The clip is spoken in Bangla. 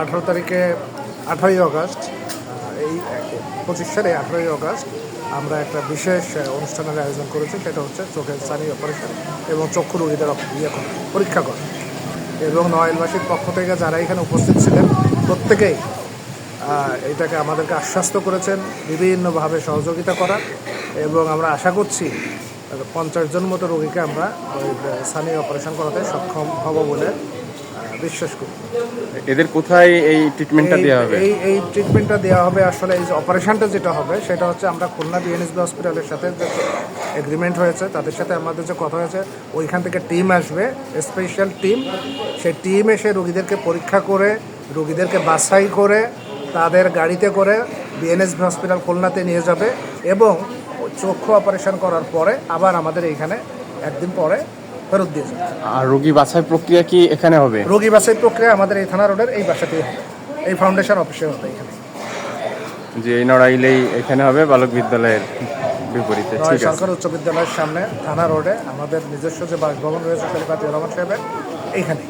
18 তারিখে 18ই আগস্ট এই 25 সালে 18ই আগস্ট আমরা একটা বিশেষ অনুষ্ঠানের আয়োজন করেছি। সেটা হচ্ছে চোখের ছানি অপারেশন এবং চক্ষু রোগীদের পরীক্ষা করা। এবং নড়াইলবাসীর পক্ষ থেকে যারা এখানে উপস্থিত ছিলেন প্রত্যেকেই এটাকে আমাদেরকে আশ্বস্ত করেছেন বিভিন্নভাবে সহযোগিতা করার, এবং আমরা আশা করছি 50 জন মতো রোগীকে আমরা ওই ছানি অপারেশন করাতে সক্ষম হব বলে বিশ্বাস করি। এদের কোথায় এই ট্রিটমেন্টটা দেওয়া হবে? এই ট্রিটমেন্টটা দেওয়া হবে আসলে এই যে অপারেশনটা যেটা হবে সেটা হচ্ছে আমরা খুলনা বিএনএসবি হসপিটালের সাথে যে এগ্রিমেন্ট হয়েছে, তাদের সাথে আমাদের যে কথা হয়েছে, ওইখান থেকে টিম আসবে, স্পেশাল টিম। সেই টিম এসে রোগীদেরকে পরীক্ষা করে, রোগীদেরকে বাছাই করে তাদের গাড়িতে করে বিএনএসবি হসপিটাল খুলনাতে নিয়ে যাবে, এবং চক্ষু অপারেশন করার পরে আবার আমাদের এইখানে একদিন পরে ফেরত দিয়ে যাবে। আর রোগী বাছাই প্রক্রিয়া কি এখানে হবে? রোগী বাছাই প্রক্রিয়া আমাদের এই থানা রোডের এই বাসাতেই হবে, এই ফাউন্ডেশন অফিসে হবে এখানে। যে এই নড়াইলেই এখানে হবে বালক বিদ্যালয়ের বিপরীতে। ঠিক আছে, সরকার উচ্চ বিদ্যালয়ের সামনে থানা রোডে আমাদের নিজস্ব যে বাসভবন রয়েছে শরীফ আতিউর রহমান সাহেবের, এইখানে।